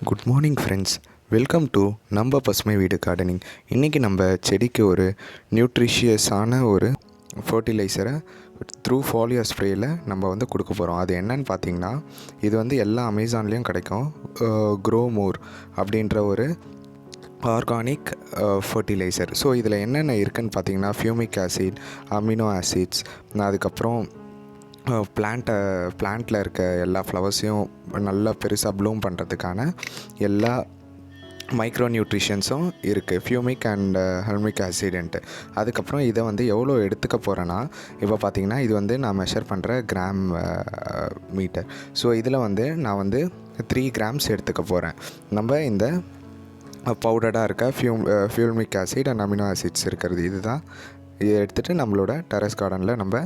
Good morning friends, welcome to நம்ம பசுமைவீடு gardening. இன்றைக்கி நம்ம செடிக்கு ஒரு நியூட்ரிஷியஸான ஒரு ஃபர்டிலைசரை த்ரூ ஃபாலியர் ஸ்ப்ரேயில் நம்ம வந்து கொடுக்க போகிறோம். அது என்னன்னு பார்த்தீங்கன்னா, இது வந்து எல்லா அமேசான்லேயும் கிடைக்கும். க்ரோ மோர் அப்படின்ற ஒரு ஆர்கானிக் ஃபர்டிலைசர். ஸோ இதில் என்னென்ன இருக்குதுன்னு பார்த்தீங்கன்னா, ஃபியூமிக் ஆசிட், அமினோ ஆசிட்ஸ், அதுக்கப்புறம் பிளான்ட்டில் இருக்க எல்லா ஃப்ளவர்ஸையும் நல்லா பெருசாக ப்ளூம் பண்ணுறதுக்கான எல்லா மைக்ரோ நியூட்ரிஷன்ஸும் இருக்குது, ஃபியூமிக் அண்ட் ஹுமிக் ஆசிடன்ட்டு. அதுக்கப்புறம் இதை வந்து எவ்வளோ எடுத்துக்க போகிறேன்னா, இப்போ பார்த்திங்கன்னா இது வந்து நான் மெஷர் பண்ணுற கிராம் மீட்டர். ஸோ இதில் வந்து நான் வந்து 3 கிராம்ஸ் எடுத்துக்க போகிறேன். நம்ம இந்த பவுடராக இருக்க ஃபியூமிக் ஆசிட் அண்ட் அமினோ ஆசிட்ஸ் இருக்கிறது இதுதான். இதை எடுத்துகிட்டு நம்மளோட டெரஸ் கார்டனில் நம்ம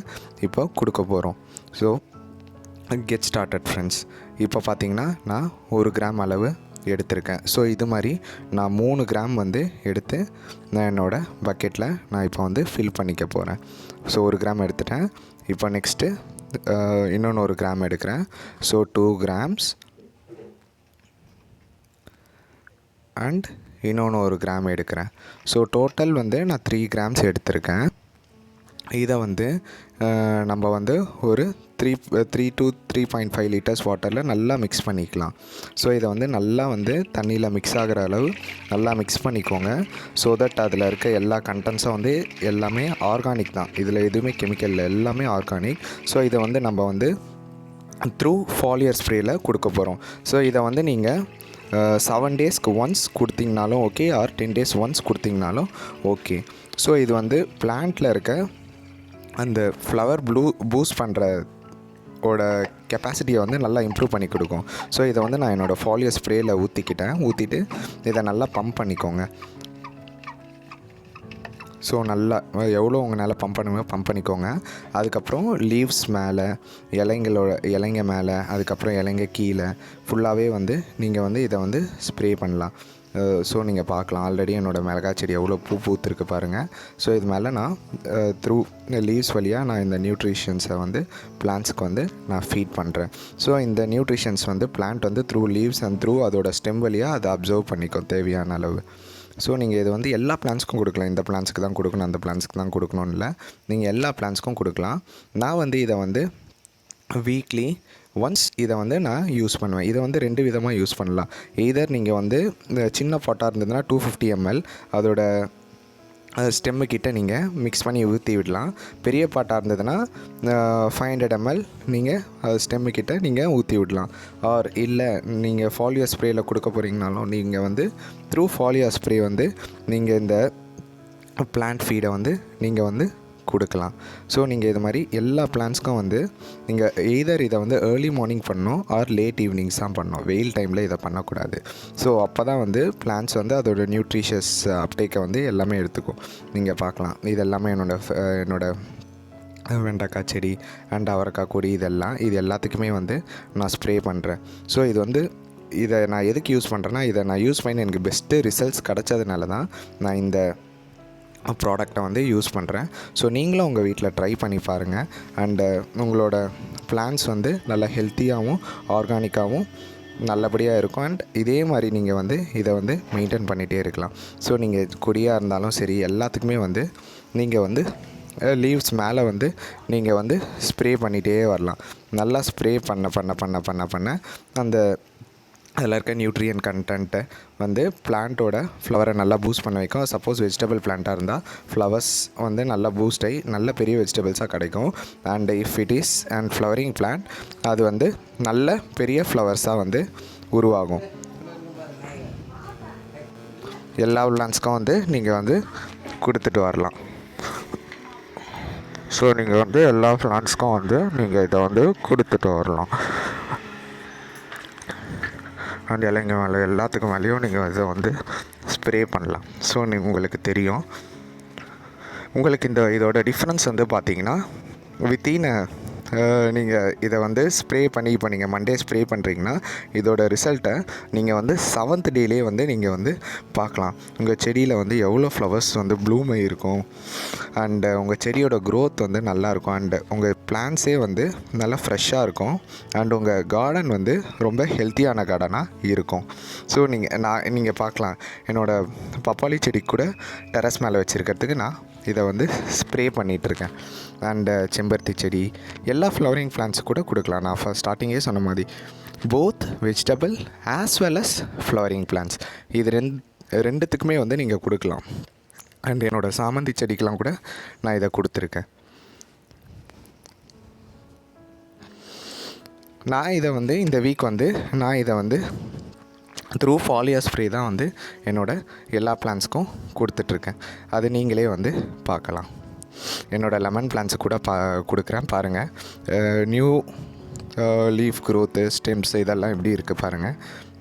இப்போ கொடுக்க போகிறோம். So get started friends. இப்போ பார்த்திங்கன்னா நான் 1 கிராம் அளவு எடுத்திருக்கேன். ஸோ இது மாதிரி நான் 3 கிராம் வந்து எடுத்து நான் என்னோடய பக்கெட்டில் நான் இப்போ வந்து ஃபில் பண்ணிக்க போகிறேன். ஸோ 1 கிராம் எடுத்துட்டேன். இப்போ நெக்ஸ்ட்டு இன்னொன்று 1 கிராம் எடுக்கிறேன். ஸோ 2 கிராம்ஸ் அண்ட் இன்னொன்று 1 கிராம் எடுக்கிறேன். ஸோ டோட்டல் வந்து நான் 3 கிராம்ஸ் எடுத்திருக்கேன். இதை வந்து நம்ம வந்து ஒரு 3 to 3.5 லிட்டர்ஸ் வாட்டரில் நல்லா மிக்ஸ் பண்ணிக்கலாம். ஸோ இதை வந்து நல்லா வந்து தண்ணியில் மிக்ஸ் ஆகிற அளவு நல்லா மிக்ஸ் பண்ணிக்கோங்க. ஸோ தட் அதில் இருக்க எல்லா கண்டென்ட்ஸும் வந்து எல்லாமே ஆர்கானிக் தான். இதில் எதுவுமே கெமிக்கல் இல்லை, எல்லாமே ஆர்கானிக். ஸோ இதை வந்து நம்ம வந்து த்ரூ ஃபாலியர் ஸ்ப்ரேயில் கொடுக்க போகிறோம். ஸோ இதை வந்து நீங்கள் 7 டேஸ்க்கு ஒன்ஸ் கொடுத்திங்கனாலும் ஓகே, ஆர் 10 டேஸ் ஒன்ஸ் கொடுத்திங்கனாலும் ஓகே. ஸோ இது வந்து பிளான்ட்டில் இருக்க அந்த ஃப்ளவர் பூஸ்ட் பண்ணுறோட கெப்பாசிட்டியை வந்து நல்லா இம்ப்ரூவ் பண்ணி கொடுக்கும். ஸோ இதை வந்து நான் என்னோடய ஃபாலியர் ஸ்ப்ரேயில் ஊற்றிட்டு இதை நல்லா பம்ப் பண்ணிக்கோங்க. ஸோ நல்லா எவ்வளோ உங்களால் பம்ப் பண்ணிக்கோங்க. அதுக்கப்புறம் லீவ்ஸ் மேலே, இலைங்க மேலே, அதுக்கப்புறம் இலைங்க கீழே ஃபுல்லாகவே வந்து நீங்கள் வந்து இதை வந்து ஸ்ப்ரே பண்ணலாம். ஸோ நீங்கள் பார்க்கலாம், ஆல்ரெடி என்னோடய மிளகாய் செடி எவ்வளோ பூத்துருக்கு பாருங்கள். ஸோ இது மேலே நான் த்ரூ லீவ்ஸ் வழியாக நான் இந்த நியூட்ரிஷன்ஸை வந்து பிளான்ட்ஸ்க்கு வந்து நான் ஃபீட் பண்ணுறேன். ஸோ இந்த நியூட்ரிஷன்ஸ் வந்து பிளான்ட் வந்து த்ரூ லீவ்ஸ் அண்ட் த்ரூ அதோட ஸ்டெம் வழியாக அதை அப்சர்வ் பண்ணிக்கும் தேவையான அளவு. ஸோ நீங்கள் இது வந்து எல்லா பிளான்ட்ஸ்க்கும் கொடுக்கலாம். இந்த பிளான்ட்ஸ்க்கு தான் கொடுக்கணும், அந்த பிளான்ட்ஸ்க்கு தான் கொடுக்கணும்னு இல்லை, நீங்கள் எல்லா பிளான்ட்ஸ்க்கும் கொடுக்கலாம். நான் வந்து இதை வந்து வீக்லி ஒன்ஸ் இதை வந்து நான் யூஸ் பண்ணுவேன். இதை வந்து 2 விதமாக யூஸ் பண்ணலாம். எய்தர் நீங்கள் வந்து இந்த சின்ன பாட்டாக இருந்ததுன்னா 250 ml அதோட ஸ்டெம்மு கிட்ட நீங்கள் மிக்ஸ் பண்ணி ஊற்றி விடலாம். பெரிய பாட்டாக இருந்ததுன்னா 500 ml நீங்கள் அது ஸ்டெம்மு கிட்ட நீங்கள் ஊற்றி விடலாம். ஆர் இல்லை நீங்கள் ஃபாலியர் ஸ்ப்ரேயில் கொடுக்க போகிறீங்கனாலும் நீங்கள் வந்து த்ரூ ஃபாலியர் ஸ்ப்ரே வந்து நீங்கள் இந்த பிளான்ட் ஃபீடை வந்து நீங்கள் வந்து கொடுக்கலாம். ஸோ நீங்கள் இது மாதிரி எல்லா பிளான்ட்ஸ்க்கும் வந்து நீங்கள் எய்தர் இதை வந்து ஏர்லி மார்னிங் பண்ணணும் ஆர் லேட் ஈவினிங்ஸ் தான் பண்ணணும். வெயில் டைமில் இதை பண்ணக்கூடாது. ஸோ அப்போ தான் வந்து பிளான்ட்ஸ் வந்து அதோட நியூட்ரிஷியஸ் அப்டேக்கை வந்து எல்லாமே எடுத்துக்கும். நீங்கள் பார்க்கலாம், இது எல்லாமே என்னோட வெண்டைக்காய் செடி அண்ட் அவரைக்காய் கொடி இது எல்லாத்துக்குமே வந்து நான் ஸ்ப்ரே பண்ணுறேன். ஸோ இது வந்து இதை நான் எதுக்கு யூஸ் பண்ணுறேன்னா, இதை நான் யூஸ் பண்ணி எனக்கு பெஸ்ட்டு ரிசல்ட்ஸ் கிடச்சதுனால தான் நான் இந்த ப்ராடக்டை வந்து யூஸ் பண்ணுறேன். ஸோ நீங்களும் உங்கள் வீட்டில் ட்ரை பண்ணி பாருங்கள். அண்டு உங்களோட பிளான்ட்ஸ் வந்து நல்லா ஹெல்த்தியாகவும் ஆர்கானிக்காகவும் நல்லபடியாக இருக்கும். அண்ட் இதே மாதிரி நீங்கள் வந்து இதை வந்து மெயின்டைன் பண்ணிகிட்டே இருக்கலாம். ஸோ நீங்கள் கொடியாக இருந்தாலும் சரி, எல்லாத்துக்குமே வந்து நீங்கள் வந்து லீவ்ஸ் மேலே வந்து நீங்கள் வந்து ஸ்ப்ரே பண்ணிகிட்டே வரலாம். நல்லா ஸ்ப்ரே பண்ண அந்த அதில் இருக்க நியூட்ரியன் கண்டென்ட்டை வந்து பிளான்ட்டோட ஃப்ளவரை நல்லா பூஸ்ட் பண்ண வைக்கும். சப்போஸ் வெஜிடபிள் பிளான்ட்டாக இருந்தால் ஃப்ளவர்ஸ் வந்து நல்லா பூஸ்ட் ஆகி நல்ல பெரிய வெஜிடபிள்ஸாக கிடைக்கும். And if it is and flowering plant, அது வந்து நல்ல பெரிய ஃப்ளவர்ஸாக வந்து உருவாகும். எல்லா பிளான்ட்ஸ்க்கும் வந்து நீங்கள் வந்து கொடுத்துட்டு வரலாம். ஸோ நீங்கள் வந்து எல்லா பிளான்ட்ஸ்க்கும் வந்து நீங்கள் இதை வந்து கொடுத்துட்டு வரலாம். அண்ட் இலைங்க மேலே எல்லாத்துக்கும் மேலேயும் நீங்கள் இதை வந்து ஸ்ப்ரே பண்ணலாம். ஸோ உங்களுக்கு தெரியும். உங்களுக்கு இதோட டிஃப்ரென்ஸ் வந்து பார்த்தீங்கன்னா, வித்தின் நீங்கள் இதை வந்து ஸ்ப்ரே பண்ணி இப்போ நீங்கள் மண்டே ஸ்ப்ரே பண்ணுறீங்கன்னா இதோட ரிசல்ட்டை நீங்கள் வந்து 7th டேலேயே வந்து நீங்கள் வந்து பார்க்கலாம். உங்கள் செடியில் வந்து எவ்வளோ ஃப்ளவர்ஸ் வந்து ப்ளூம் ஆகிருக்கும் அண்டு உங்கள் செடியோட க்ரோத் வந்து நல்லாயிருக்கும் அண்டு உங்கள் பிளான்ஸே வந்து நல்லா ஃப்ரெஷ்ஷாக இருக்கும் அண்ட் உங்கள் கார்டன் வந்து ரொம்ப ஹெல்த்தியான கார்டனாக இருக்கும். ஸோ நீங்கள் பார்க்கலாம் என்னோடய பப்பாளி செடி கூட டெரஸ் மேலே வச்சுருக்கிறதுக்கு நான் இதை வந்து ஸ்ப்ரே பண்ணிகிட்ருக்கேன். அண்டு செம்பருத்தி செடி எல்லா ஃப்ளவரிங் பிளான்ட்ஸ் கூட கொடுக்கலாம். நான் ஸ்டார்டிங்கே சொன்ன மாதிரி both vegetable as well as flowering plants இது ரெண்டுத்துக்குமே வந்து நீங்கள் கொடுக்கலாம். அண்ட் என்னோடய சாமந்தி செடிக்கெலாம் கூட நான் இதை கொடுத்துருக்கேன். நான் இதை வந்து இந்த வீக் வந்து நான் இதை வந்து த்ரூ ஃபாலியார் ஸ்ப்ரே தான் வந்து என்னோடய எல்லா பிளான்ட்ஸ்க்கும் கொடுத்துட்ருக்கேன். அது நீங்களே வந்து பார்க்கலாம். என்னோடய லெமன் பிளான்ட்ஸு கூட கொடுக்குறேன் பாருங்கள். நியூ லீஃப் க்ரோத்து ஸ்டெம்ஸ் இதெல்லாம் எப்படி இருக்குது பாருங்கள்.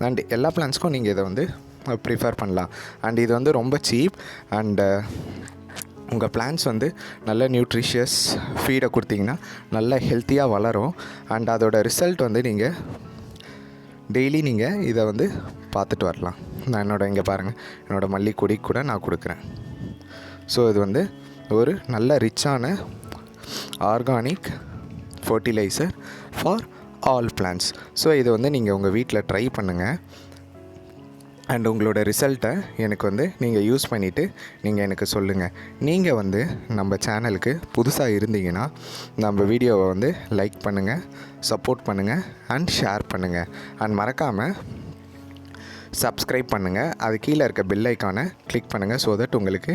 அண்ட் எல்லா பிளான்ட்ஸ்க்கும் நீங்கள் இதை வந்து ப்ரிஃபர் பண்ணலாம். அண்ட் இது வந்து ரொம்ப சீப் அண்டு உங்கள் பிளான்ட்ஸ் வந்து நல்ல நியூட்ரிஷியஸ் ஃபீடை கொடுத்தீங்கன்னா நல்ல ஹெல்த்தியாக வளரும். அண்ட் அதோடய ரிசல்ட் வந்து நீங்கள் டெய்லி நீங்கள் இதை வந்து பார்த்துட்டு வரலாம். நான் இங்கே பாருங்கள் என்னோடய மல்லிகொடி கூட நான் கொடுக்குறேன். ஸோ இது வந்து ஒரு நல்ல ரிச்சான organic fertilizer for all plants. So இதை வந்து நீங்கள் உங்கள் வீட்டில் ட்ரை பண்ணுங்கள். அண்ட் உங்களோட ரிசல்ட்டை எனக்கு வந்து நீங்கள் யூஸ் பண்ணிவிட்டு நீங்கள் எனக்கு சொல்லுங்கள். நீங்கள் வந்து நம்ம சேனலுக்கு புதுசாக இருந்தீங்கன்னா நம்ம வீடியோவை வந்து லைக் பண்ணுங்கள், சப்போர்ட் பண்ணுங்கள் அண்ட் ஷேர் பண்ணுங்கள். அண்ட் மறக்காமல் சப்ஸ்கிரைப் பண்ணுங்கள். அது கீழே இருக்க பெல் ஐக்கானை கிளிக் பண்ணுங்கள். ஸோ தட் உங்களுக்கு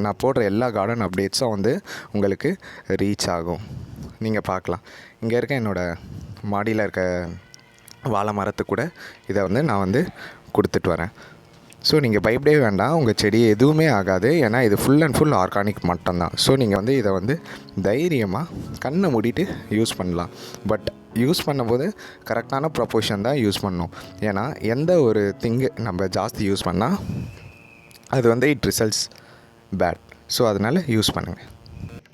நான் போடுற எல்லா கார்டன் அப்டேட்ஸும் வந்து உங்களுக்கு ரீச் ஆகும். நீங்கள் பார்க்கலாம். இங்கே இருக்க என்னோடய மாடியில் இருக்க வாழை மரத்துக்கு கூட இதை வந்து நான் வந்து கொடுத்துட்டு வரேன். ஸோ நீங்கள் பயப்படவே வேண்டாம், உங்கள் செடி எதுவுமே ஆகாது. ஏன்னா இது ஃபுல் அண்ட் ஃபுல் ஆர்கானிக் மட்டும்தான். ஸோ நீங்கள் வந்து இதை வந்து தைரியமாக கண்ணை மூடிட்டு யூஸ் பண்ணலாம். பட் யூஸ் பண்ணும்போது கரெக்டான ப்ரொப்போர்ஷன் தான் யூஸ் பண்ணணும். ஏன்னா எந்த ஒரு திங்கு நம்ம ஜாஸ்தி யூஸ் பண்ணால் அது வந்து இட் ரிசல்ட்ஸ் பேட். ஸோ அதனால் யூஸ் பண்ணுங்கள்.